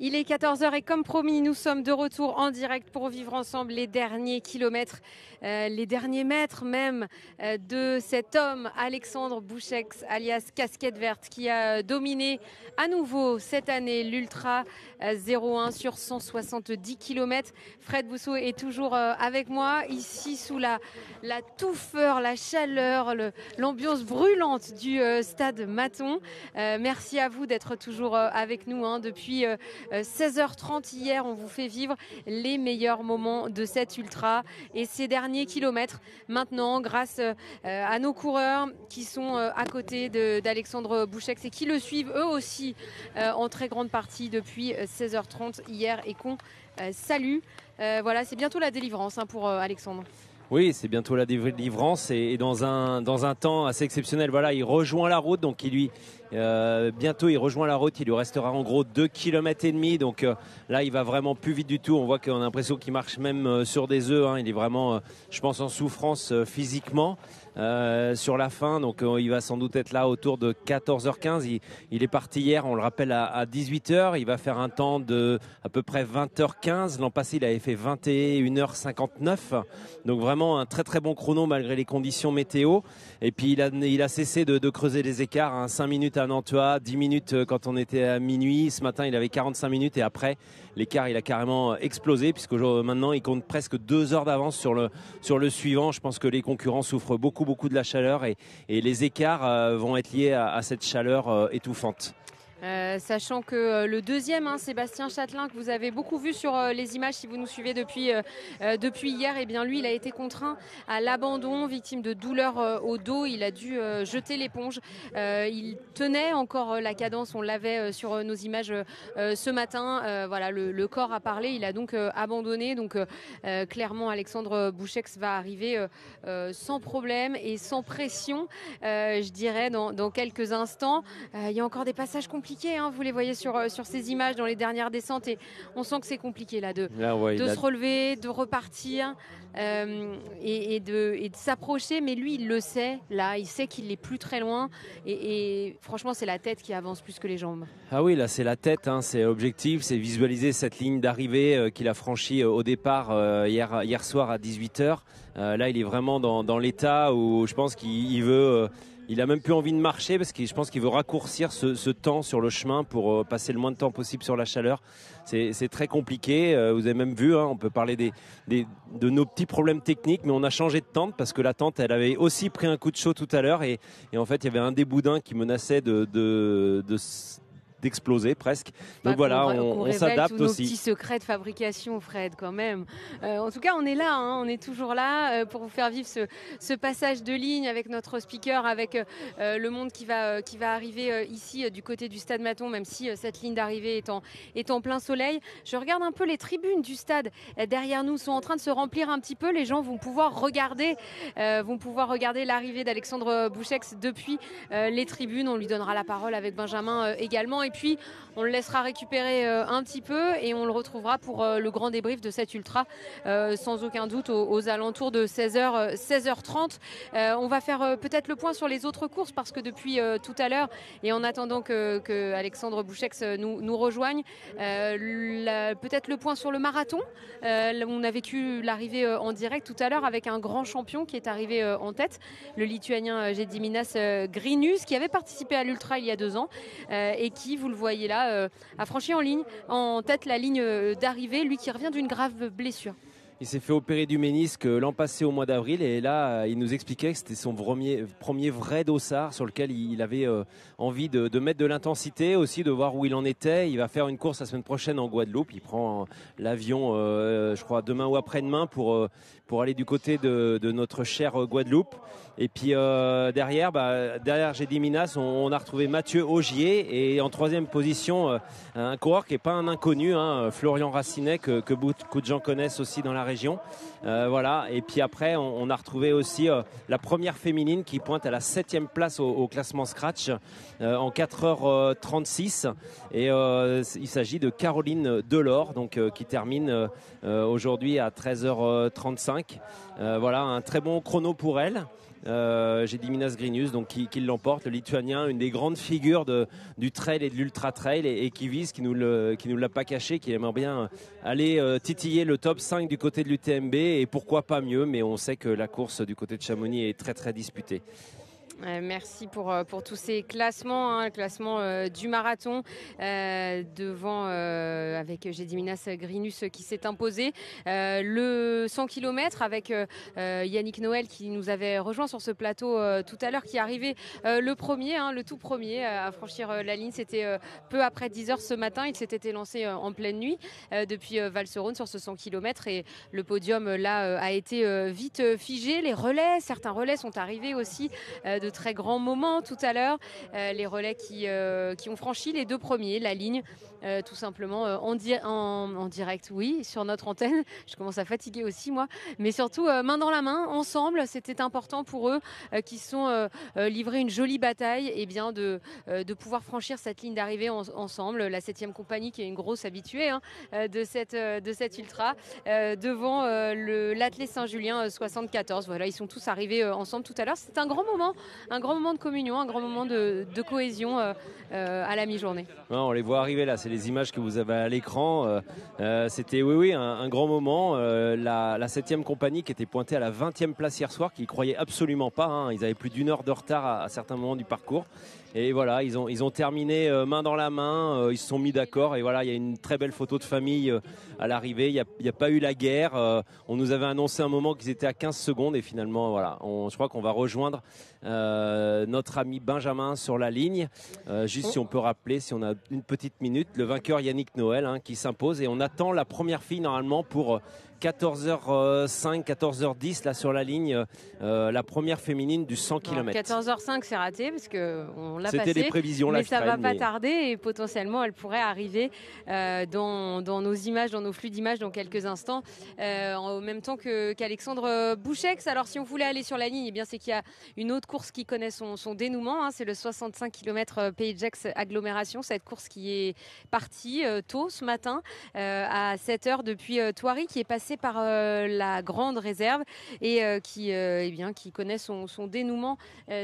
Il est 14h et comme promis, nous sommes de retour en direct pour vivre ensemble les derniers kilomètres, les derniers mètres même de cet homme, Alexandre Bouchex, alias Casquette Verte, qui a dominé à nouveau cette année l'Ultra 01 sur 170 km. Fred Bousseau est toujours avec moi, ici sous la touffeur, la chaleur, l'ambiance brûlante du stade Mathon. Merci à vous d'être toujours avec nous depuis 16h30 hier. On vous fait vivre les meilleurs moments de cette ultra et ces derniers kilomètres maintenant grâce à nos coureurs qui sont à côté d'Alexandre Bouchex et qui le suivent eux aussi en très grande partie depuis 16h30 hier et qu'on salue. Voilà, c'est bientôt la délivrance pour Alexandre. Oui, c'est bientôt la délivrance et dans un temps assez exceptionnel. Voilà, il rejoint la route, donc bientôt il rejoint la route. Il lui restera en gros 2,5 km. Donc là, il va vraiment plus vite du tout. On voit qu'on a l'impression qu'il marche même sur des œufs. Il est vraiment, je pense, en souffrance physiquement. Sur la fin, donc il va sans doute être là autour de 14h15. Il est parti hier, on le rappelle, à 18h. Il va faire un temps de à peu près 20h15. L'an passé, il avait fait 21h59. Donc vraiment un très très bon chrono malgré les conditions météo. Et puis il a cessé de creuser les écarts. 5 minutes à Nantua, 10 minutes quand on était à minuit. Ce matin, il avait 45 minutes et après, l'écart il a carrément explosé puisque maintenant il compte presque 2 heures d'avance sur le suivant. Je pense que les concurrents souffrent beaucoup de la chaleur et les écarts vont être liés à cette chaleur étouffante. Sachant que le deuxième, Sébastien Châtelain, que vous avez beaucoup vu sur les images si vous nous suivez depuis hier, eh bien lui il a été contraint à l'abandon, victime de douleurs au dos. Il a dû jeter l'éponge. Il tenait encore la cadence, on l'avait sur nos images ce matin. Voilà, le corps a parlé, il a donc abandonné. Donc clairement Alexandre Bouchex va arriver sans problème et sans pression, je dirais, dans quelques instants. Il y a encore des passages compliqués. Vous les voyez sur ces images dans les dernières descentes et on sent que c'est compliqué là de se relever, de repartir et de s'approcher, mais lui il le sait, là il sait qu'il n'est plus très loin et franchement c'est la tête qui avance plus que les jambes. Ah oui, là c'est la tête, c'est l'objectif, c'est visualiser cette ligne d'arrivée qu'il a franchie au départ hier soir à 18h. Là il est vraiment dans l'état où je pense qu'il veut... Il a même plus envie de marcher parce que je pense qu'il veut raccourcir ce temps sur le chemin pour passer le moins de temps possible sur la chaleur. C'est très compliqué. Vous avez même vu, on peut parler de nos petits problèmes techniques, mais on a changé de tente parce que la tente, elle avait aussi pris un coup de chaud tout à l'heure et en fait, il y avait un des boudins qui menaçait d'exploser presque. Donc voilà, on s'adapte tous aussi. Nos petits secrets de fabrication, Fred, quand même. En tout cas, on est là, on est toujours là pour vous faire vivre ce passage de ligne avec notre speaker, avec le monde qui va arriver ici du côté du stade Mathon, même si cette ligne d'arrivée est en plein soleil. Je regarde un peu les tribunes du stade derrière nous sont en train de se remplir un petit peu. Les gens vont pouvoir regarder l'arrivée d'Alexandre Bouchex depuis les tribunes. On lui donnera la parole avec Benjamin également. Et puis, on le laissera récupérer un petit peu et on le retrouvera pour le grand débrief de cette ultra, sans aucun doute, aux alentours de 16h30. On va faire peut-être le point sur les autres courses parce que depuis tout à l'heure, et en attendant que Alexandre Bouchex nous rejoigne, peut-être le point sur le marathon. On a vécu l'arrivée en direct tout à l'heure avec un grand champion qui est arrivé en tête, le Lituanien Gediminas Grinius, qui avait participé à l'ultra il y a 2 ans et qui, vous le voyez là, a franchi en tête la ligne d'arrivée, lui qui revient d'une grave blessure. Il s'est fait opérer du ménisque l'an passé au mois d'avril et là il nous expliquait que c'était son premier vrai dossard sur lequel il avait envie de mettre de l'intensité, aussi de voir où il en était. Il va faire une course la semaine prochaine en Guadeloupe. Il prend l'avion je crois demain ou après-demain pour aller du côté de notre chère Guadeloupe. Et puis derrière Gediminas, on a retrouvé Mathieu Augier et en 3e position un coureur qui n'est pas un inconnu, Florian Racinet, que beaucoup de gens connaissent aussi dans la région. région. Voilà. Et puis après, on a retrouvé aussi la première féminine qui pointe à la 7e place au classement Scratch en 4h36. Et il s'agit de Caroline Delors, donc, qui termine aujourd'hui à 13h35. Voilà, un très bon chrono pour elle. J'ai dit Minas Grinius donc qui l'emporte, le Lituanien, une des grandes figures du trail et de l'ultra trail et qui vise, qui nous l'a pas caché, qui aimerait bien aller titiller le top 5 du côté de l'UTMB et pourquoi pas mieux, mais on sait que la course du côté de Chamonix est très très disputée. Merci pour tous ces classements, le classement du marathon devant avec Gediminas Grinus qui s'est imposé. Le 100 km avec Yannick Noël qui nous avait rejoint sur ce plateau tout à l'heure, qui est arrivé le premier, le tout premier à franchir la ligne. C'était peu après 10h ce matin. Il s'était élancé en pleine nuit depuis Val-Serone sur ce 100 km et le podium là a été vite figé. Les relais, certains relais sont arrivés aussi de très grands moments tout à l'heure. Les relais qui ont franchi les deux premiers, la ligne, tout simplement en direct, oui, sur notre antenne. Je commence à fatiguer aussi, moi. Mais surtout, main dans la main, ensemble. C'était important pour eux qui sont livrés une jolie bataille et bien de pouvoir franchir cette ligne d'arrivée ensemble. La 7e compagnie qui est une grosse habituée de cette ultra devant l'Athlé Saint-Julien 74. Voilà, ils sont tous arrivés ensemble tout à l'heure. C'est un grand moment de communion, un grand moment de cohésion à la mi-journée. On les voit arriver là, c'est les images que vous avez à l'écran. C'était oui, un grand moment. La 7e compagnie qui était pointée à la 20e place hier soir, qui ne croyaient absolument pas. Ils avaient plus d'1 heure de retard à certains moments du parcours. Et voilà, ils ont terminé main dans la main, ils se sont mis d'accord. Et voilà, il y a une très belle photo de famille à l'arrivée. Il n'y a pas eu la guerre. On nous avait annoncé un moment qu'ils étaient à 15 secondes. Et finalement, voilà, je crois qu'on va rejoindre notre ami Benjamin sur la ligne. Juste si on peut rappeler, si on a une petite minute, le vainqueur Yannick Noël qui s'impose. Et on attend la première fille normalement pour 14h05, 14h10 là sur la ligne, la première féminine du 100 km. 14h05 c'est raté parce qu'on l'a passé. C'était les prévisions là. Mais ça va pas tarder et potentiellement elle pourrait arriver dans nos images, dans nos flux d'images dans quelques instants, en même temps qu'Alexandre Bouchex. Alors si on voulait aller sur la ligne, eh bien c'est qu'il y a une autre course qui connaît son dénouement. C'est le 65 km Pays de Gex agglomération. Cette course qui est partie tôt ce matin à 7h depuis Thoiry, qui est passée par la grande réserve et qui connaît son dénouement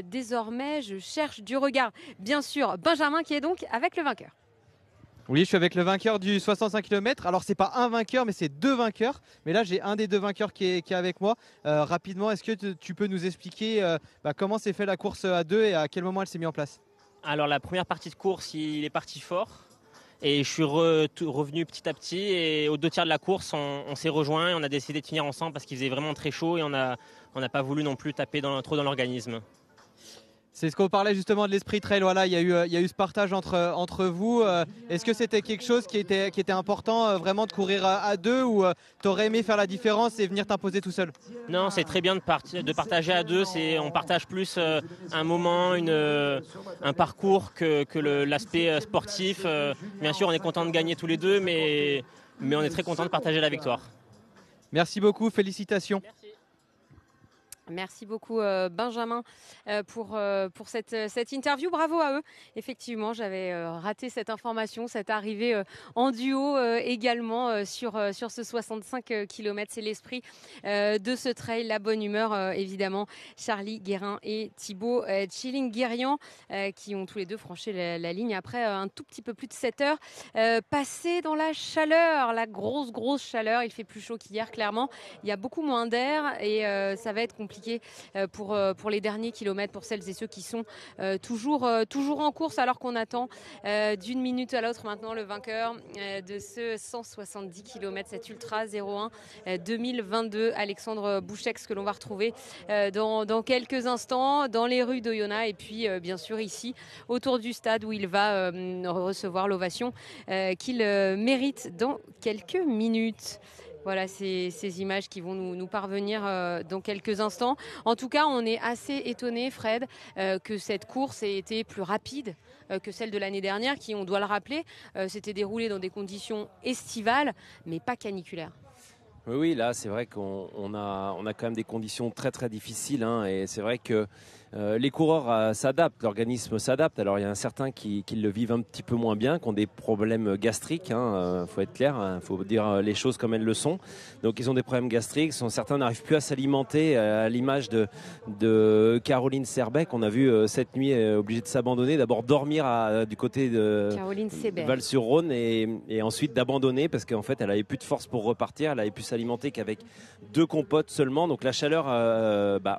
désormais. Je cherche du regard, bien sûr, Benjamin qui est donc avec le vainqueur. Oui, je suis avec le vainqueur du 65 km. Alors, c'est pas un vainqueur, mais c'est deux vainqueurs. Mais là, j'ai un des deux vainqueurs qui est avec moi. Rapidement, est-ce que tu peux nous expliquer comment s'est fait la course à deux et à quel moment elle s'est mise en place? Alors, la première partie de course, il est parti fort. Et je suis revenu petit à petit. Et aux 2 tiers de la course, on s'est rejoints et on a décidé de finir ensemble parce qu'il faisait vraiment très chaud et on n'a pas voulu non plus taper trop dans l'organisme. C'est ce qu'on parlait justement de l'esprit trail. Voilà, il y a eu ce partage entre vous. Est-ce que c'était quelque chose qui était important vraiment de courir à deux ou tu aurais aimé faire la différence et venir t'imposer tout seul? Non, c'est très bien de partager à deux. On partage plus un moment, un parcours que l'aspect sportif. Bien sûr, on est content de gagner tous les deux, mais on est très content de partager la victoire. Merci beaucoup, félicitations. Merci beaucoup Benjamin pour cette interview. Bravo à eux. Effectivement, j'avais raté cette information, cette arrivée en duo également sur ce 65 km. C'est l'esprit de ce trail, la bonne humeur évidemment. Charlie Guérin et Thibaut Chilling-Guérian qui ont tous les deux franchi la ligne après un tout petit peu plus de 7 heures. Passé dans la chaleur, la grosse chaleur. Il fait plus chaud qu'hier, clairement. Il y a beaucoup moins d'air et ça va être compliqué pour les derniers kilomètres, pour celles et ceux qui sont toujours en course, alors qu'on attend d'une minute à l'autre maintenant le vainqueur de ce 170 km, cet Ultra 01 2022, Alexandre Bouchex, que l'on va retrouver dans quelques instants dans les rues d'Oyonnax et puis bien sûr ici autour du stade où il va recevoir l'ovation qu'il mérite dans quelques minutes. Voilà ces images qui vont nous parvenir dans quelques instants. En tout cas, on est assez étonné, Fred, que cette course ait été plus rapide que celle de l'année dernière, qui, on doit le rappeler, s'était déroulée dans des conditions estivales, mais pas caniculaires. Oui, là, c'est vrai qu'on a quand même des conditions très très difficiles, hein, et c'est vrai que les coureurs s'adaptent, l'organisme s'adapte. Alors il y a certains qui le vivent un petit peu moins bien, qui ont des problèmes gastriques, faut être clair, faut dire les choses comme elles le sont. Donc ils ont des problèmes gastriques, certains n'arrivent plus à s'alimenter, à l'image de Caroline Serbet qu'on a vu cette nuit obligée de s'abandonner, d'abord dormir du côté de Val-sur-Rhône et ensuite d'abandonner parce qu'en fait elle avait plus de force pour repartir, elle avait pu s'alimenter qu'avec 2 compotes seulement. Donc la chaleur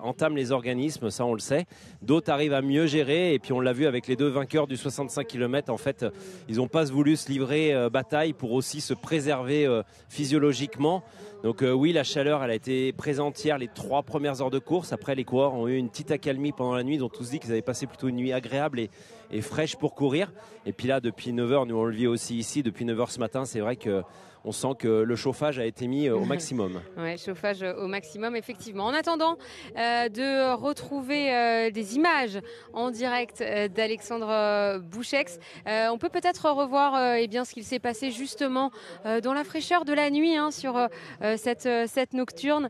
entame les organismes, ça on le sait. D'autres arrivent à mieux gérer et puis on l'a vu avec les 2 vainqueurs du 65 km. En fait, ils n'ont pas voulu se livrer bataille pour aussi se préserver physiologiquement. Donc oui, la chaleur, elle a été présente hier les 3 premières heures de course. Après, les coureurs ont eu une petite accalmie pendant la nuit. Ils ont tous dit qu'ils avaient passé plutôt une nuit agréable et fraîche pour courir. Et puis là, depuis 9h, nous on le vit aussi ici, depuis 9h ce matin, c'est vrai que on sent que le chauffage a été mis au maximum. Oui, chauffage au maximum, effectivement. En attendant de retrouver des images en direct d'Alexandre Bouchex, on peut peut-être revoir ce qu'il s'est passé justement dans la fraîcheur de la nuit sur cette nocturne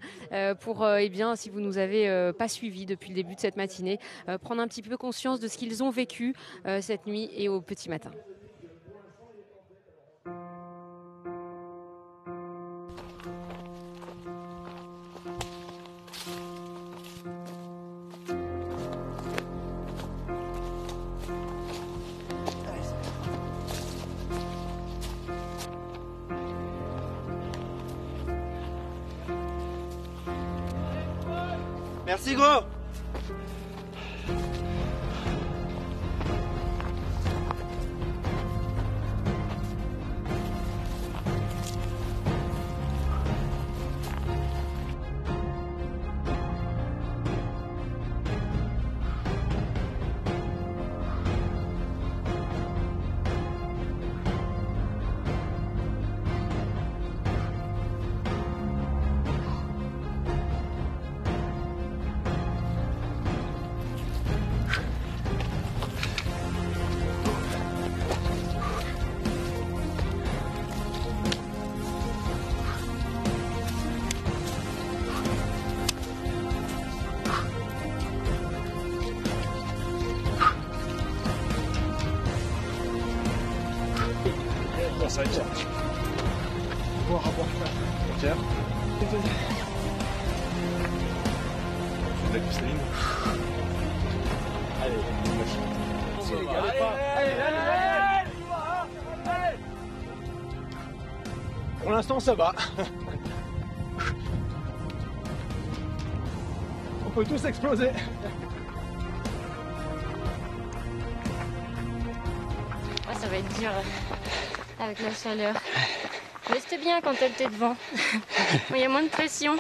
pour, si vous nous avez pas suivis depuis le début de cette matinée, prendre un petit peu conscience de ce qu'ils ont vécu cette nuit et au petit matin. Merci gros. Ça va être voir à voir. Tiens. La Céline. Allez, pour l'instant, ça va. On peut tous exploser. Ça va être dur avec la chaleur. Mais c'était bien quand elle était devant. Il y a moins de pression.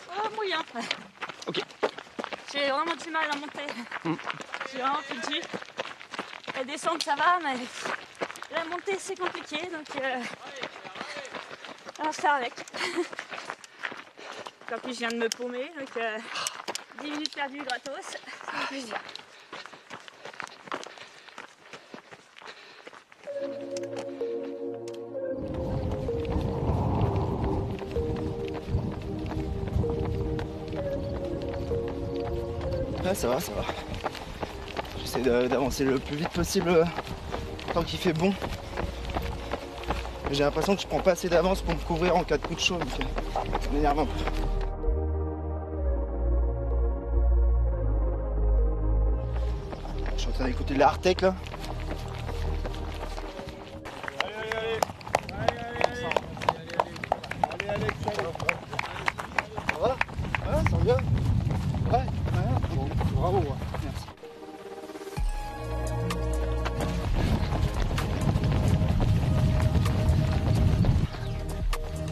Oh, moyen. Ok. J'ai vraiment du mal à monter. J'ai vraiment plus de jus. La descente ça va, mais la montée c'est compliqué, donc on va se faire avec. En plus je viens de me paumer, donc 10 minutes perdues gratos, ça fait plaisir. Ouais, ça va, ça va. J'essaie d'avancer le plus vite possible tant qu'il fait bon. J'ai l'impression que je prends pas assez d'avance pour me couvrir en cas de coup de chaud, donc ça m'énerve un peu. Je suis en train d'écouter de la Artec là. Ça va? Ouais, ça va bien. Ouais, bon, bravo, ouais. Merci.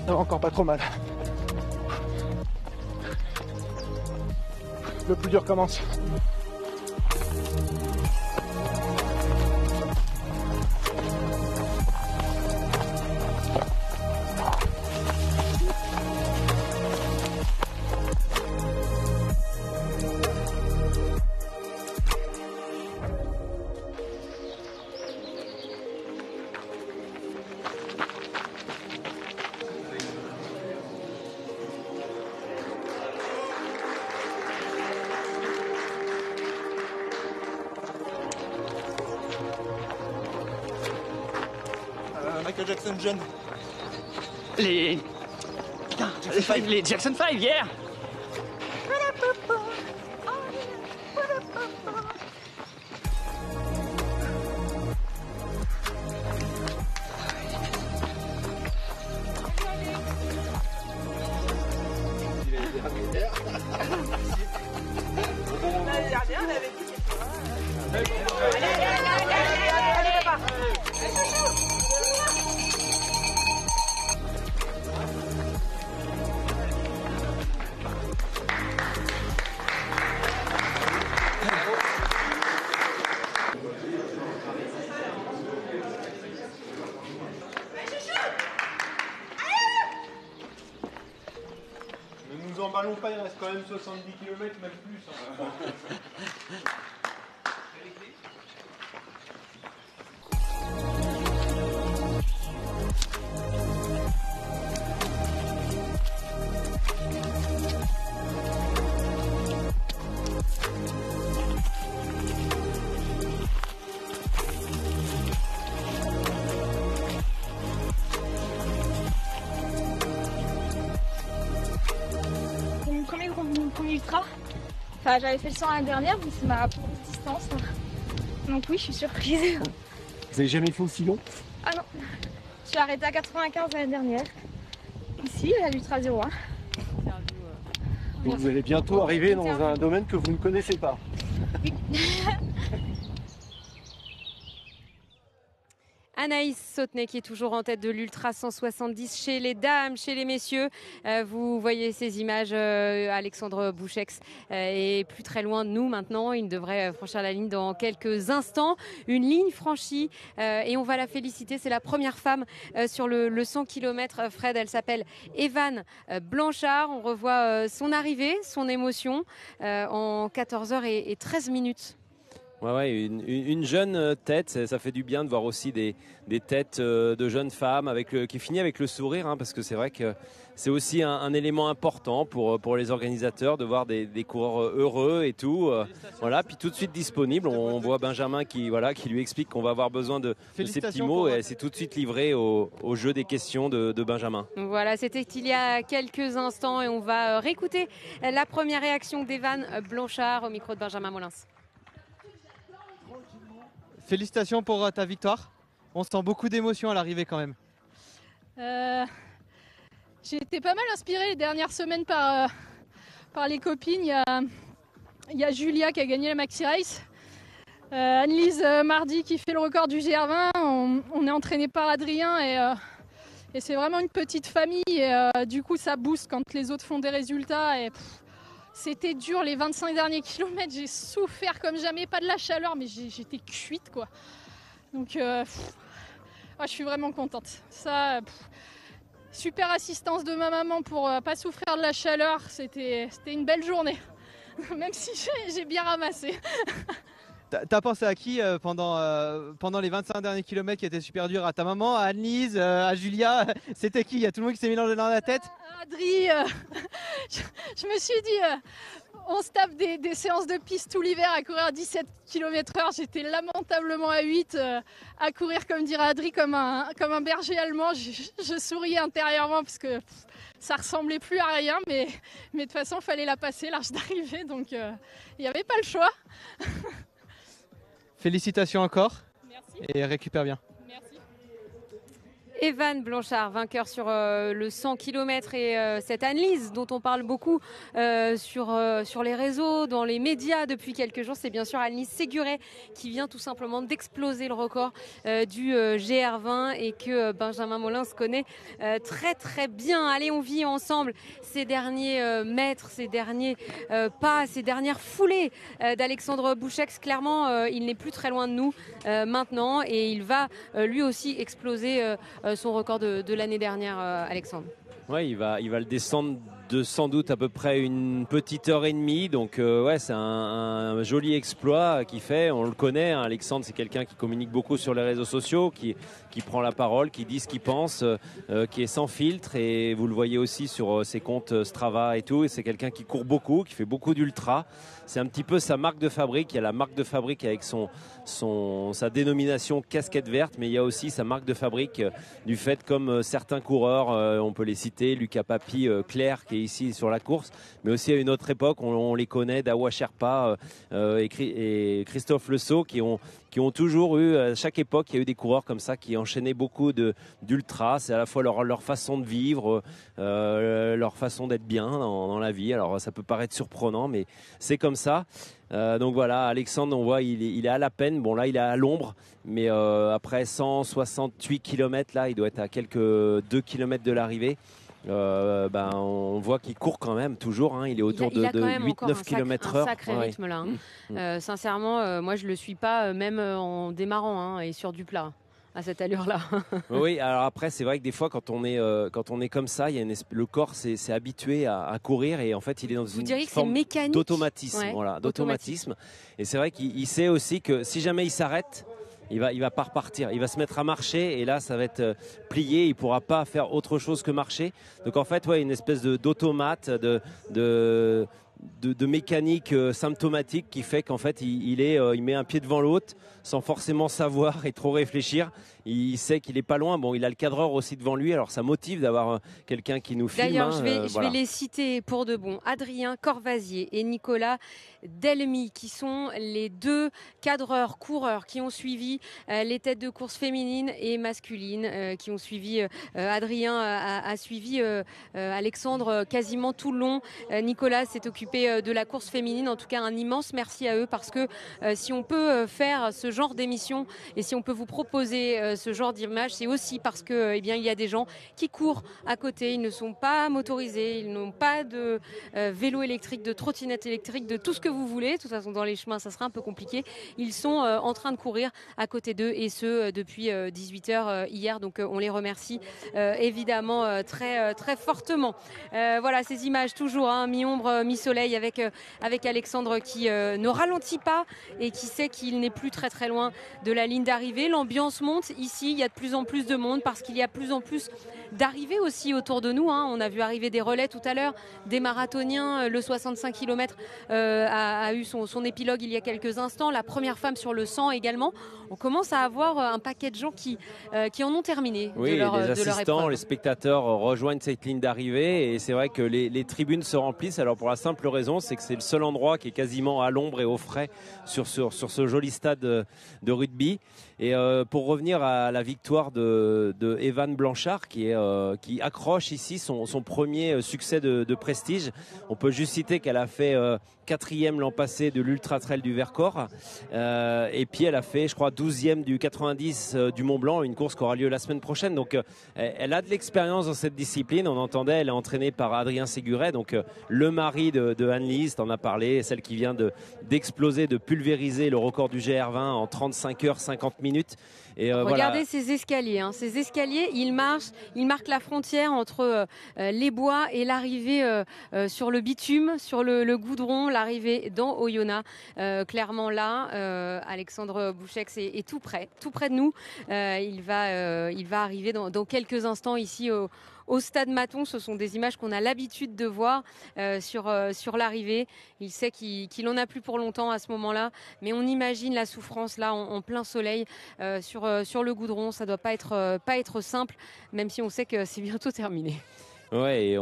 Ça va encore pas trop mal. Le plus dur commence. Michael Jackson jeune. Les... Putain, les Jackson 5, yeah. Ne nous emballons pas, il reste quand même 70 km, même plus. Hein. Mon premier ultra. Enfin, j'avais fait le 100 l'année dernière, mais c'est ma première distance. Donc oui, je suis surprise. Vous avez jamais fait aussi long? Ah non, je suis arrêtée à 95 l'année dernière. Ici, à l'Ultra 01. Donc vous allez bientôt arriver dans un domaine que vous ne connaissez pas. Oui. Anaïs Sautner qui est toujours en tête de l'Ultra 170 chez les dames, chez les messieurs. Vous voyez ces images, Alexandre Bouchex est plus très loin de nous maintenant. Il devrait franchir la ligne dans quelques instants. Une ligne franchie et on va la féliciter. C'est la première femme sur le 100 km. Fred, elle s'appelle Evan Blanchard. On revoit son arrivée, son émotion en 14h13 minutes. Ouais, une jeune tête, ça fait du bien de voir aussi des têtes de jeunes femmes qui finit avec le sourire, hein, parce que c'est vrai que c'est aussi un élément important pour les organisateurs de voir des coureurs heureux et tout. Voilà, puis tout de suite disponible. On voit Benjamin qui lui explique qu'on va avoir besoin de ces petits mots et c'est tout de suite livré au jeu des questions de Benjamin. Voilà, c'était il y a quelques instants et on va réécouter la première réaction d'Evan Blanchard au micro de Benjamin Molins. Félicitations pour ta victoire. On sent beaucoup d'émotion à l'arrivée quand même. J'ai été pas mal inspirée les dernières semaines par les copines. Il y a Julia qui a gagné la Maxi Race. Anne-Lise mardi qui fait le record du GR20. On est entraîné par Adrien et c'est vraiment une petite famille. Et, du coup, ça booste quand les autres font des résultats. Et, c'était dur les 25 derniers kilomètres, j'ai souffert comme jamais, pas de la chaleur, mais j'étais cuite quoi. Donc je suis vraiment contente. Super assistance de ma maman pour pas souffrir de la chaleur, c'était une belle journée, même si j'ai bien ramassé. T'as pensé à qui pendant les 25 derniers kilomètres qui étaient super durs? À ta maman, à Anne-Lise, à Julia? C'était qui? Il y a tout le monde qui s'est mélangé dans la tête? Adri, je me suis dit, on se tape des séances de piste tout l'hiver à courir à 17 km/h. J'étais lamentablement à 8, à courir comme dirait Adri, comme un berger allemand. Je souriais intérieurement parce que ça ressemblait plus à rien, mais de toute façon, il fallait la passer, l'arche d'arrivée, donc il n'y avait pas le choix. Félicitations encore. Merci. Et récupère bien. Merci. Evan Blanchard, vainqueur sur le 100 km et cette Anne-Lise dont on parle beaucoup sur les réseaux, dans les médias depuis quelques jours, c'est bien sûr Anne-Lise Séguret qui vient tout simplement d'exploser le record du GR20 et que Benjamin Molins connaît très très bien. Allez, on vit ensemble ces derniers mètres, ces derniers pas, ces dernières foulées d'Alexandre Bouchex. Clairement, il n'est plus très loin de nous maintenant et il va lui aussi exploser son record de l'année dernière, Alexandre. Ouais, il va le descendre de sans doute à peu près une petite heure et demie. Donc ouais, c'est un joli exploit qu'il fait. On le connaît, hein. Alexandre, c'est quelqu'un qui communique beaucoup sur les réseaux sociaux, qui prend la parole, qui dit ce qu'il pense, qui est sans filtre. Et vous le voyez aussi sur ses comptes Strava et tout. Et c'est quelqu'un qui court beaucoup, qui fait beaucoup d'ultra. C'est un petit peu sa marque de fabrique. Il y a la marque de fabrique avec sa dénomination casquette verte, mais il y a aussi sa marque de fabrique du fait, comme certains coureurs, on peut les citer, Lucas Papi, Claire qui est ici sur la course, mais aussi à une autre époque, on les connaît, Dawa Sherpa et Christophe Le Sceau qui ont toujours eu, à chaque époque, il y a eu des coureurs comme ça qui enchaînaient beaucoup d'ultra. C'est à la fois leur façon de vivre, leur façon d'être bien dans la vie. Alors ça peut paraître surprenant, mais c'est comme ça. Donc voilà, Alexandre, on voit, il est à la peine. Bon là, il est à l'ombre, mais après 168 km, là, il doit être à quelques 2 km de l'arrivée. On voit qu'il court quand même toujours, hein. Il est autour de 8-9 km/h. Un sacré rythme là, hein. Sincèrement, moi je le suis pas même en démarrant, hein, et sur du plat à cette allure-là. Oui, alors après c'est vrai que des fois quand on est comme ça, il y a le corps s'est habitué à courir et en fait il est dans une forme d'automatisme, voilà, d'automatisme. Et c'est vrai qu'il sait aussi que si jamais il s'arrête, il va pas repartir, il va se mettre à marcher et là ça va être plié, il pourra pas faire autre chose que marcher. Donc en fait, ouais, une espèce d'automate, de mécanique symptomatique qui fait qu'en fait il met un pied devant l'autre sans forcément savoir et trop réfléchir. Il sait qu'il est pas loin. Bon, il a le cadreur aussi devant lui, alors ça motive d'avoir quelqu'un qui nous filme. D'ailleurs, je vais les citer pour de bon. Adrien Corvasier et Nicolas Delmy, qui sont les deux cadreurs coureurs qui ont suivi les têtes de course féminines et masculines, qui ont suivi Adrien a suivi Alexandre quasiment tout le long. Nicolas s'est occupé de la course féminine. En tout cas, un immense merci à eux, parce que si on peut faire ce genre d'émission et si on peut vous proposer ce genre d'image, c'est aussi parce que il y a des gens qui courent à côté. Ils ne sont pas motorisés, ils n'ont pas de vélo électrique, de trottinette électrique, de tout ce que vous voulez. De toute façon, dans les chemins, ça sera un peu compliqué. Ils sont en train de courir à côté d'eux, et ce depuis 18h hier. Donc on les remercie évidemment très très fortement. Voilà ces images toujours, hein, mi-ombre, mi-soleil, avec Alexandre qui ne ralentit pas et qui sait qu'il n'est plus très très loin de la ligne d'arrivée. L'ambiance monte ici, il y a de plus en plus de monde parce qu'il y a de plus en plus d'arrivées aussi autour de nous, hein. On a vu arriver des relais tout à l'heure, des marathoniens. Le 65 km a eu son épilogue il y a quelques instants. La première femme sur le 100 également. On commence à avoir un paquet de gens qui en ont terminé de leur épreuve. Les spectateurs rejoignent cette ligne d'arrivée et c'est vrai que les tribunes se remplissent. Alors pour la simple raison, c'est que c'est le seul endroit qui est quasiment à l'ombre et au frais sur ce joli stade de rugby. Et pour revenir à la victoire de Evan Blanchard qui accroche ici son premier succès de prestige. On peut juste citer qu'elle a fait 4e l'an passé de l'Ultra Trail du Vercors, et puis elle a fait, je crois, 12e du 90 du Mont Blanc, une course qui aura lieu la semaine prochaine. Donc elle a de l'expérience dans cette discipline. On entendait, elle est entraînée par Adrien Séguret, donc le mari de Anne-Lise, t'en as parlé, celle qui vient d'exploser, de pulvériser le record du GR20 en 35 heures 50 minutes. Et regardez ces escaliers, hein. Ces escaliers, ils marquent la frontière entre les bois et l'arrivée sur le bitume, sur le goudron, l'arrivée dans Oyonnax. Clairement là, Alexandre Bouchex est tout près de nous. Il va arriver dans quelques instants ici au stade Maton. Ce sont des images qu'on a l'habitude de voir sur l'arrivée. Il sait qu'il en a plus pour longtemps à ce moment-là, mais on imagine la souffrance là en plein soleil sur le goudron. Ça doit pas être simple, même si on sait que c'est bientôt terminé. Ouais, et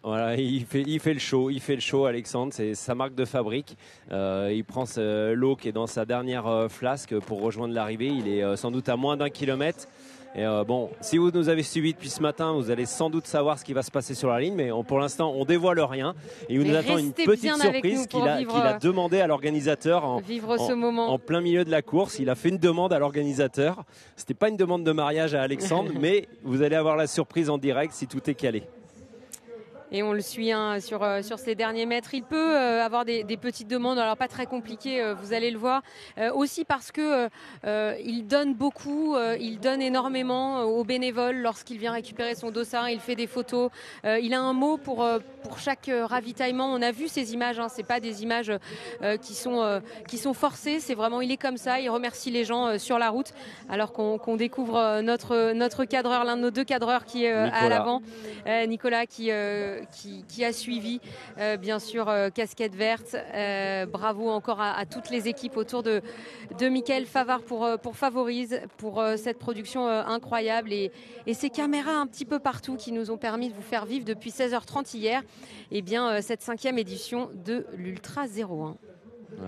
voilà, il fait le show, Alexandre, c'est sa marque de fabrique. Il prend l'eau qui est dans sa dernière flasque pour rejoindre l'arrivée. Il est sans doute à moins d'1 kilomètre. Et bon, si vous nous avez suivis depuis ce matin, vous allez sans doute savoir ce qui va se passer sur la ligne, mais pour l'instant, on dévoile rien. Et il nous attend une petite surprise qu'il a demandé à l'organisateur en plein milieu de la course. Il a fait une demande à l'organisateur. C'était pas une demande de mariage à Alexandre, mais vous allez avoir la surprise en direct si tout est calé. et on le suit sur ces derniers mètres. Il peut avoir des petites demandes, alors pas très compliquées, vous allez le voir, aussi parce que il donne beaucoup, il donne énormément aux bénévoles lorsqu'il vient récupérer son dossard, il fait des photos, il a un mot pour chaque ravitaillement. On a vu ces images, hein, c'est pas des images qui sont forcées, c'est vraiment, il est comme ça, il remercie les gens sur la route, alors qu'on découvre notre cadreur, l'un de nos 2 cadreurs qui est à l'avant, Nicolas qui a suivi, bien sûr, casquette verte. Bravo encore à toutes les équipes autour de Mickaël Favard pour Favorise, pour cette production incroyable et ces caméras un petit peu partout qui nous ont permis de vous faire vivre depuis 16h30 hier cette 5e édition de l'Ultra 01.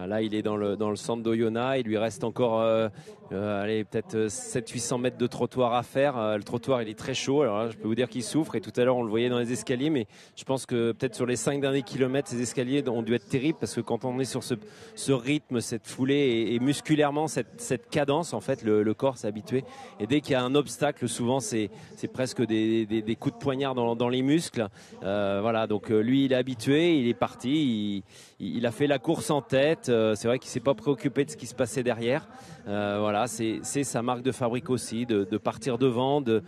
Là, il est dans le centre d'Oyonnax. Il lui reste encore peut-être 700-800 mètres de trottoir à faire. Le trottoir, il est très chaud. Alors là, je peux vous dire qu'il souffre. Et tout à l'heure, on le voyait dans les escaliers. Mais je pense que peut-être sur les 5 derniers kilomètres, ces escaliers ont dû être terribles. Parce que quand on est sur ce rythme, cette foulée et musculairement, cette cadence, en fait, le corps s'est habitué. Et dès qu'il y a un obstacle, souvent, c'est presque des coups de poignard dans les muscles. Voilà, donc lui, il est habitué. Il est parti. Il a fait la course en tête. C'est vrai qu'il ne s'est pas préoccupé de ce qui se passait derrière. Voilà, c'est sa marque de fabrique aussi, de partir devant, de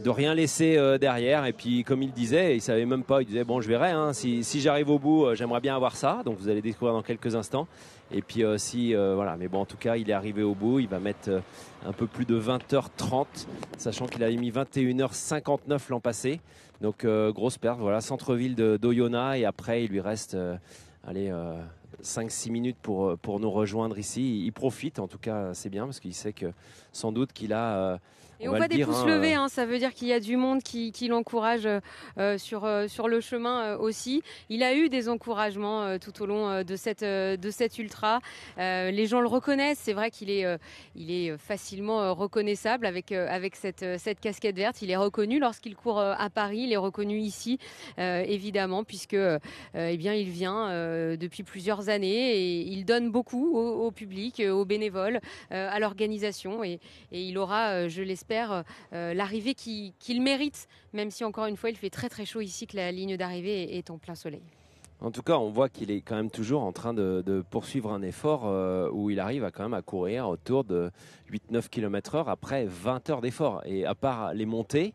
rien laisser derrière. Et puis, comme il disait, il ne savait même pas, il disait, bon, je verrai, hein, si j'arrive au bout, j'aimerais bien avoir ça. Donc, vous allez découvrir dans quelques instants. Et puis, voilà, mais bon, en tout cas, il est arrivé au bout. Il va mettre un peu plus de 20h30, sachant qu'il avait mis 21h59 l'an passé. Donc, grosse perte. Voilà, centre-ville d'Oyonnax. Et après, il lui reste 5-6 minutes pour nous rejoindre ici. Il profite, en tout cas, c'est bien, parce qu'il sait que sans doute qu'il a... Et on voit des pouces levés, hein, ça veut dire qu'il y a du monde qui l'encourage sur le chemin aussi. Il a eu des encouragements tout au long de cette ultra. Les gens le reconnaissent, c'est vrai qu'il est facilement reconnaissable avec cette casquette verte. Il est reconnu lorsqu'il court à Paris, il est reconnu ici, évidemment, puisque il vient depuis plusieurs années et il donne beaucoup au public, aux bénévoles, à l'organisation et il aura, je l'espère, l'arrivée qu'il mérite, même si encore une fois il fait très très chaud ici, que la ligne d'arrivée est en plein soleil. En tout cas, on voit qu'il est quand même toujours en train de poursuivre un effort où il arrive quand même à courir autour de 8-9 km/h après 20 heures d'effort. Et à part les montées,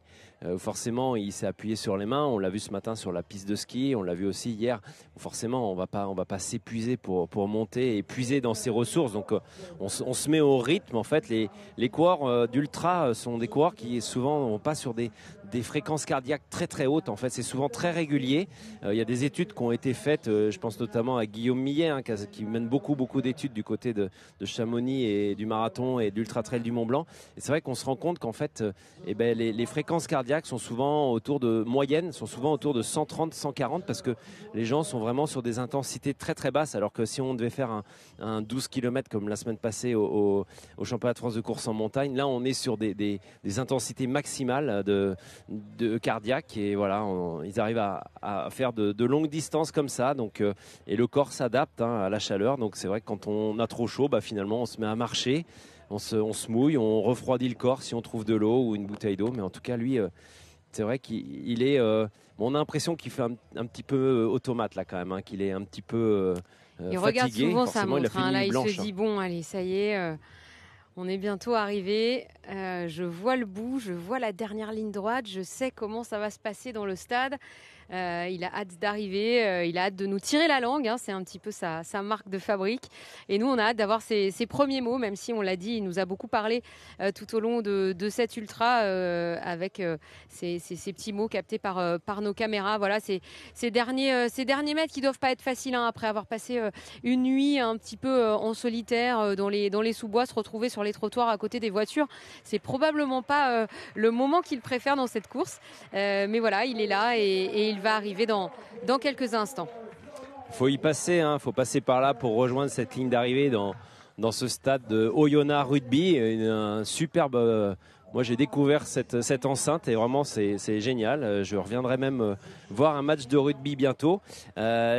forcément, il s'est appuyé sur les mains. On l'a vu ce matin sur la piste de ski. On l'a vu aussi hier. Forcément, on va pas s'épuiser pour monter, épuiser dans ses ressources. Donc, on se met au rythme. En fait, les coureurs d'ultra sont des coureurs qui souvent vont pas sur des fréquences cardiaques très très hautes. En fait, c'est souvent très régulier. Il y a des études qui ont été faites. Je pense notamment à Guillaume Millet, hein, qui mène beaucoup d'études du côté de Chamonix et du marathon et de l'Ultra Trail du Mont Blanc. Et c'est vrai qu'on se rend compte qu'en fait, les fréquences cardiaques sont souvent autour de 130, 140 parce que les gens sont vraiment sur des intensités très très basses. Alors que si on devait faire un 12 km comme la semaine passée au championnat de France de course en montagne, là on est sur des intensités maximales de cardiaque et voilà, ils arrivent à faire de longues distances comme ça, donc et le corps s'adapte à la chaleur. Donc c'est vrai que quand on a trop chaud, finalement on se met à marcher, on se mouille, on refroidit le corps si on trouve de l'eau ou une bouteille d'eau. Mais en tout cas lui, c'est vrai qu'il est on a l'impression qu'il fait un petit peu automate là quand même, hein, qu'il est un petit peu il fatigué. Regarde souvent sa montre, là il blanche, se dit bon allez ça y est, on est bientôt arrivé, je vois le bout, je vois la dernière ligne droite, je sais comment ça va se passer dans le stade. Il a hâte d'arriver, il a hâte de nous tirer la langue, hein, c'est un petit peu sa marque de fabrique. Et nous, on a hâte d'avoir ses premiers mots, même si on l'a dit, il nous a beaucoup parlé tout au long de cette ultra avec ces petits mots captés par nos caméras. Voilà, ces derniers mètres qui doivent pas être faciles, hein, après avoir passé une nuit un petit peu en solitaire dans les sous-bois, se retrouver sur les trottoirs à côté des voitures. C'est probablement pas le moment qu'il préfère dans cette course. Mais voilà, il est là et il va arriver dans quelques instants. Il faut y passer, hein, faut passer par là pour rejoindre cette ligne d'arrivée dans ce stade de Oyonnax Rugby, un superbe Moi, j'ai découvert cette enceinte et vraiment, c'est génial. Je reviendrai même voir un match de rugby bientôt.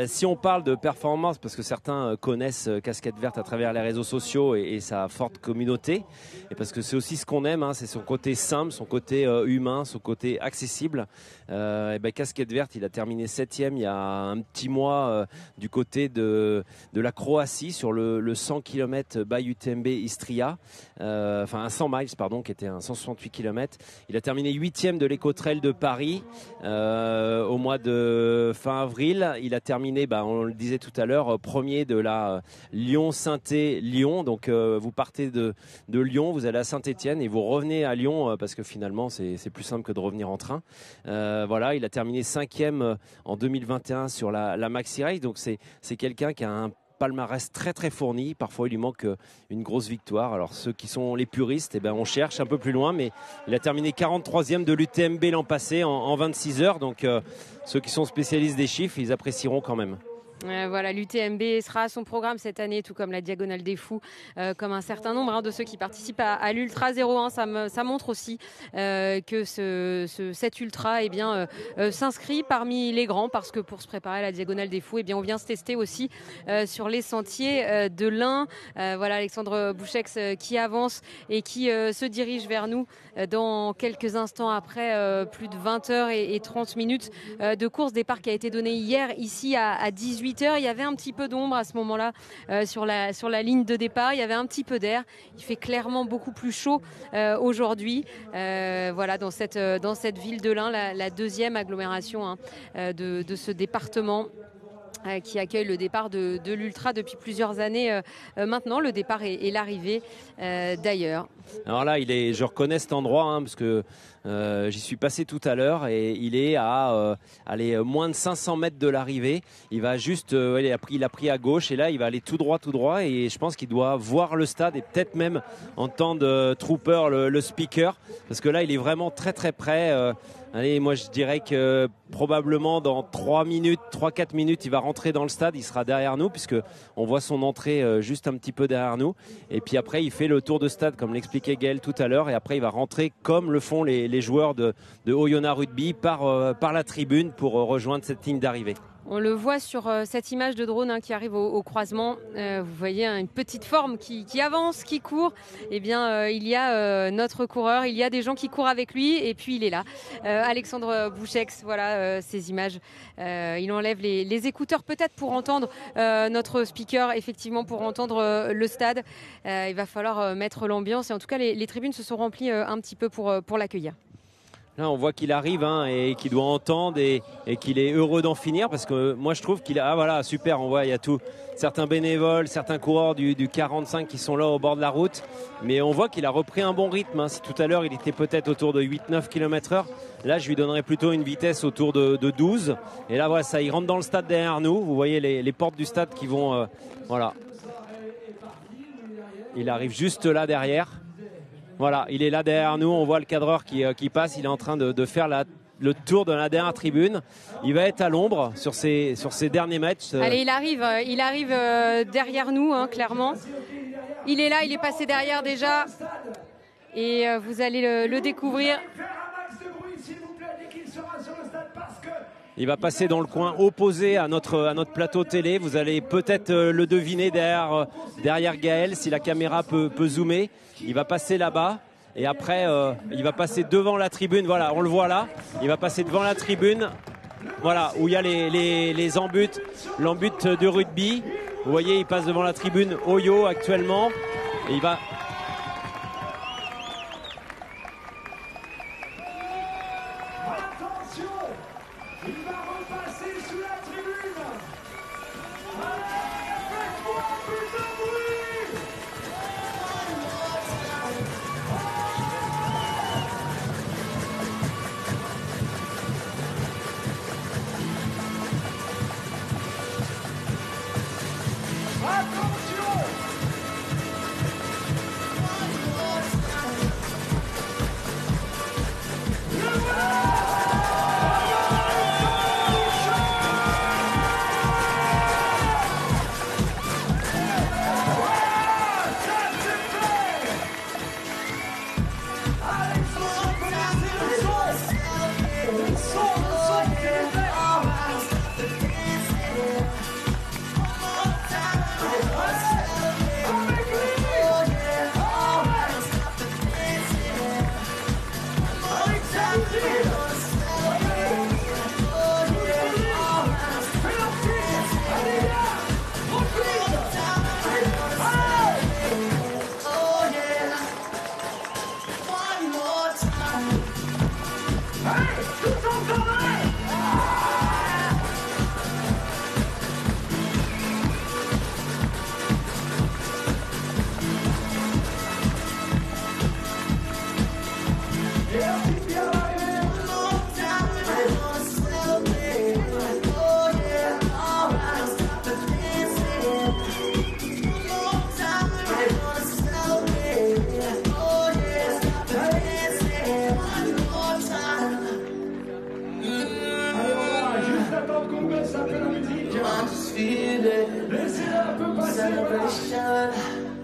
Si on parle de performance, parce que certains connaissent Casquette Verte à travers les réseaux sociaux et sa forte communauté, et parce que c'est aussi ce qu'on aime, hein, c'est son côté simple, son côté humain, son côté accessible. Et ben, Casquette Verte, il a terminé 7e il y a un petit mois du côté de la Croatie sur le 100 km by UTMB Istria, enfin un 100 miles pardon, qui était un 168 km. Il a terminé 8e de l'Eco-Trail de Paris au mois de fin avril. Il a terminé, on le disait tout à l'heure, premier de la Lyon-Sainté-Lyon. Donc vous partez de Lyon, vous allez à Saint-Étienne et vous revenez à Lyon parce que finalement c'est plus simple que de revenir en train. Voilà, il a terminé 5e en 2021 sur la Maxi Race. Donc c'est quelqu'un qui a un palmarès très très fourni. Parfois il lui manque une grosse victoire. Alors ceux qui sont les puristes, on cherche un peu plus loin, mais il a terminé 43e de l'UTMB l'an passé en 26 heures. Donc ceux qui sont spécialistes des chiffres, ils apprécieront quand même. Voilà, l'UTMB sera à son programme cette année, tout comme la Diagonale des Fous, comme un certain nombre de ceux qui participent à l'Ultra 01. Ça montre aussi que cet Ultra s'inscrit parmi les grands, parce que pour se préparer à la Diagonale des Fous, on vient se tester aussi sur les sentiers de l'Ain. Voilà, Alexandre Bouchex qui avance et qui se dirige vers nous dans quelques instants après plus de 20 heures et 30 minutes de course. Départ qui a été donné hier ici à 18h. Il y avait un petit peu d'ombre à ce moment-là sur la ligne de départ. Il y avait un petit peu d'air. Il fait clairement beaucoup plus chaud aujourd'hui. Voilà, dans cette ville de l'Ain, la deuxième agglomération de ce département, qui accueille le départ de l'Ultra depuis plusieurs années maintenant. Le départ et l'arrivée d'ailleurs. Alors là, je reconnais cet endroit parce que j'y suis passé tout à l'heure et il est à moins de 500 mètres de l'arrivée. Il va juste, il a pris à gauche et là il va aller tout droit et je pense qu'il doit voir le stade et peut-être même entendre Trooper, le speaker, parce que là il est vraiment très très près. Allez, moi je dirais que probablement dans 3-4 minutes, il va rentrer dans le stade, il sera derrière nous puisque on voit son entrée juste un petit peu derrière nous. Et puis après, il fait le tour de stade comme l'expliquait Gaël tout à l'heure. Et après, il va rentrer comme le font les joueurs de Oyonnax Rugby par la tribune pour rejoindre cette ligne d'arrivée. On le voit sur cette image de drone qui arrive au croisement. Vous voyez une petite forme qui avance, qui court. Il y a notre coureur, il y a des gens qui courent avec lui et puis il est là. Alexandre Bouchex, voilà ces images. Il enlève les écouteurs peut-être pour entendre notre speaker, effectivement pour entendre le stade. Il va falloir mettre l'ambiance et en tout cas les tribunes se sont remplies un petit peu pour l'accueillir. Là, on voit qu'il arrive et qu'il doit entendre et qu'il est heureux d'en finir parce que moi je trouve qu'il a... Ah voilà, super, on voit, il y a certains bénévoles, certains coureurs du 45 qui sont là au bord de la route, mais on voit qu'il a repris un bon rythme. Si tout à l'heure il était peut-être autour de 8-9 km/h, là je lui donnerais plutôt une vitesse autour de 12. Et là voilà, ça, il rentre dans le stade derrière nous, vous voyez les portes du stade qui vont... voilà. Il arrive juste là derrière. Voilà, il est là derrière nous, on voit le cadreur qui passe, il est en train de faire le tour de la dernière tribune. Il va être à l'ombre sur ces derniers matchs. Allez, il arrive derrière nous, clairement. Il est là, il est passé derrière déjà. Et vous allez le découvrir. Il va passer dans le coin opposé à notre plateau télé. Vous allez peut-être le deviner derrière Gaël si la caméra peut zoomer. Il va passer là-bas et après il va passer devant la tribune. Voilà, on le voit là. Il va passer devant la tribune. Voilà, où il y a les embutes, l'embute de rugby. Vous voyez, il passe devant la tribune Oyo actuellement. Et il va...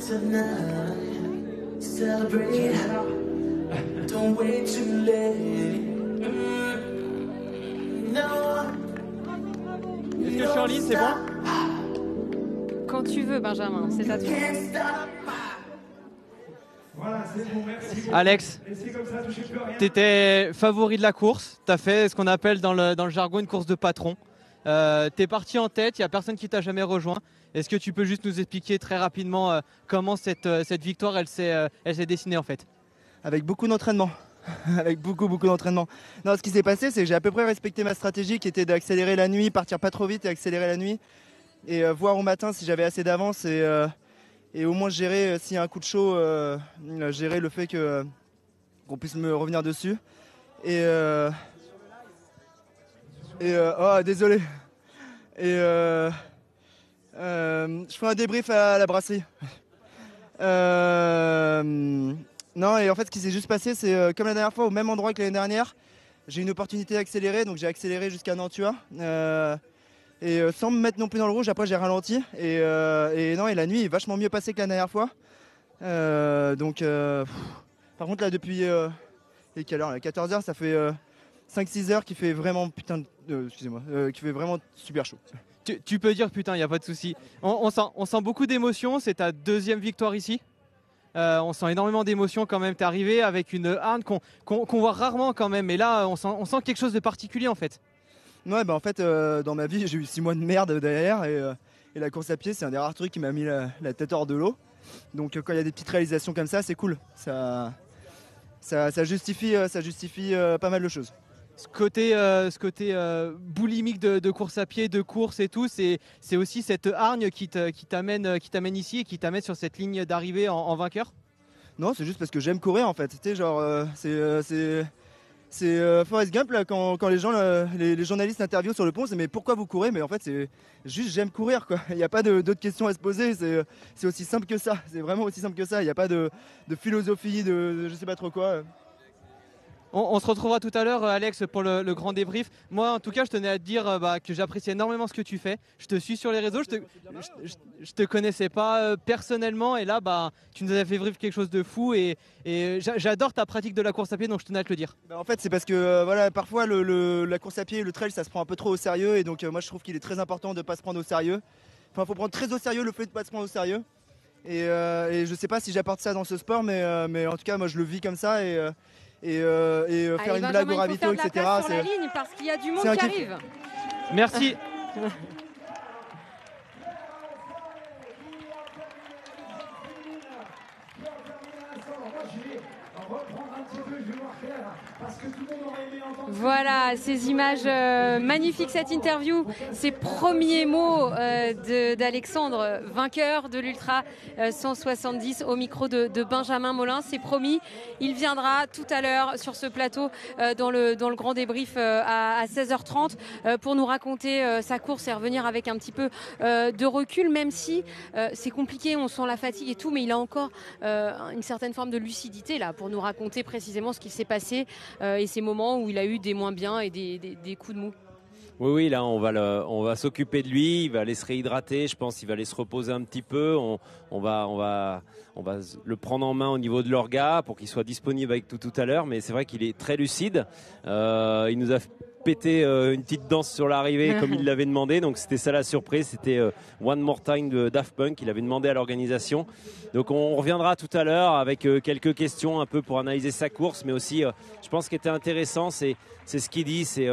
tonight. Celebrate. Don't wait too late. No. Est-ce que je suis en ligne, c'est bon? Quand tu veux, Benjamin, c'est à toi. Voilà, c'est bon, merci. Alex, tu étais favori de la course. Tu as fait ce qu'on appelle dans le jargon une course de patron. Tu es parti en tête, il n'y a personne qui t'a jamais rejoint. Est-ce que tu peux juste nous expliquer très rapidement comment cette victoire elle s'est dessinée en fait? Avec beaucoup d'entraînement. Avec beaucoup d'entraînement. Non, ce qui s'est passé, c'est que j'ai à peu près respecté ma stratégie qui était d'accélérer la nuit, partir pas trop vite et accélérer la nuit. Et voir au matin si j'avais assez d'avance et au moins gérer, s'il y a un coup de chaud, gérer le fait qu'on puisse me revenir dessus. Oh, désolé. Et je fais un débrief à la brasserie. Non, et en fait, ce qui s'est juste passé, c'est comme la dernière fois, au même endroit que l'année dernière, j'ai eu une opportunité d'accélérer, donc j'ai accéléré jusqu'à Nantua. Et sans me mettre non plus dans le rouge, après j'ai ralenti. Et la nuit est vachement mieux passée que la dernière fois. Par contre, là, depuis quelle heure, 14h, ça fait 5-6 heures qui fait vraiment qui fait vraiment super chaud. Tu peux dire putain, il n'y a pas de souci. On sent beaucoup d'émotions, c'est ta deuxième victoire ici. On sent énormément d'émotions quand même. Tu es arrivé avec une harne qu'on voit rarement quand même. Mais là, on sent quelque chose de particulier en fait. Ouais, bah en fait, dans ma vie, j'ai eu 6 mois de merde derrière. Et la course à pied, c'est un des rares trucs qui m'a mis la tête hors de l'eau. Donc quand il y a des petites réalisations comme ça, c'est cool. Ça justifie pas mal de choses. Ce côté boulimique de course à pied, de course et tout, c'est aussi cette hargne qui t'amène ici et qui t'amène sur cette ligne d'arrivée en vainqueur? Non, c'est juste parce que j'aime courir en fait. Tu sais, genre, c'est Forrest Gump là, quand les gens, les journalistes interviewent sur le pont, c'est mais pourquoi vous courez? Mais en fait, c'est juste j'aime courir quoi. Il n'y a pas d'autres questions à se poser. C'est aussi simple que ça. C'est vraiment aussi simple que ça. Il n'y a pas de philosophie, de je sais pas trop quoi. On se retrouvera tout à l'heure, Alex, pour le grand débrief. Moi, en tout cas, je tenais à te dire que j'apprécie énormément ce que tu fais. Je te suis sur les réseaux. Je te connaissais pas personnellement. Et là, tu nous as fait vivre quelque chose de fou. Et j'adore ta pratique de la course à pied, donc je tenais à te le dire. En fait, c'est parce que voilà, parfois, la course à pied, le trail, ça se prend un peu trop au sérieux. Et donc, moi, je trouve qu'il est très important de ne pas se prendre au sérieux. Enfin, il faut prendre très au sérieux le fait de ne pas se prendre au sérieux. Et je sais pas si j'apporte ça dans ce sport, mais en tout cas, moi, je le vis comme ça. Faire une blague au ravito, etc. Sur la ligne parce qu'il y a du monde qui arrive. Merci. Voilà, ces images magnifiques, cette interview, ces premiers mots d'Alexandre, vainqueur de l'Ultra 170 au micro de Benjamin Molin. C'est promis, il viendra tout à l'heure sur ce plateau dans le grand débrief à 16h30 pour nous raconter sa course et revenir avec un petit peu de recul, même si c'est compliqué, on sent la fatigue et tout, mais il a encore une certaine forme de lucidité là pour nous raconter précisément ce qui s'est passé et ces moments où il a eu des moins bien et des coups de mou. Oui, là on va s'occuper de lui, il va aller se réhydrater, je pense qu'il va aller se reposer un petit peu, on va le prendre en main au niveau de l'orga pour qu'il soit disponible avec tout à l'heure, mais c'est vrai qu'il est très lucide, il nous a pété une petite danse sur l'arrivée comme il l'avait demandé, donc c'était ça la surprise, c'était One More Time de Daft Punk, il avait demandé à l'organisation. Donc on reviendra tout à l'heure avec quelques questions un peu pour analyser sa course, mais aussi je pense ce qui était intéressant c'est ce qu'il dit, c'est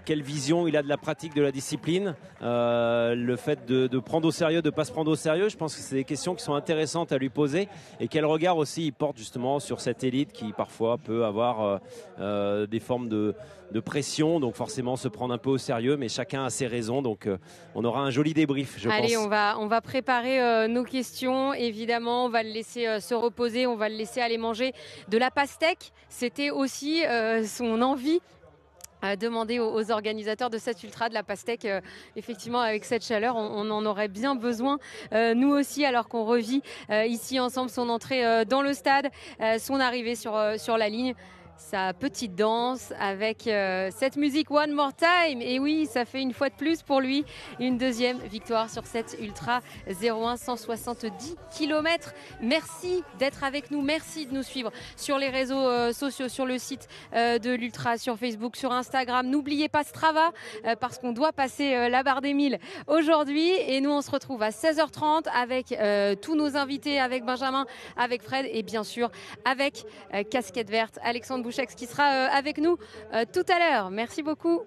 quelle vision il a de la pratique de la discipline, le fait de prendre au sérieux, de ne pas se prendre au sérieux. Je pense que c'est des questions qui sont intéressantes à lui poser et quel regard aussi il porte justement sur cette élite qui parfois peut avoir des formes de pression, donc forcément se prendre un peu au sérieux, mais chacun a ses raisons, donc on aura un joli débrief, je pense. Allez, on va préparer nos questions, évidemment, on va le laisser se reposer, on va le laisser aller manger de la pastèque. C'était aussi son envie. Demander aux organisateurs de cet ultra de la pastèque, effectivement avec cette chaleur on en aurait bien besoin, nous aussi, alors qu'on revit ici ensemble son entrée dans le stade, son arrivée sur la ligne. sa petite danse avec cette musique One More Time. Et oui, ça fait une fois de plus pour lui une deuxième victoire sur cette Ultra 01 170 km. Merci d'être avec nous, merci de nous suivre sur les réseaux sociaux, sur le site de l'Ultra, sur Facebook, sur Instagram. N'oubliez pas Strava parce qu'on doit passer la barre des 1000 aujourd'hui. Et nous, on se retrouve à 16h30 avec tous nos invités, avec Benjamin, avec Fred et bien sûr avec Casquette Verte, Alexandre Bouchex qui sera avec nous tout à l'heure. Merci beaucoup.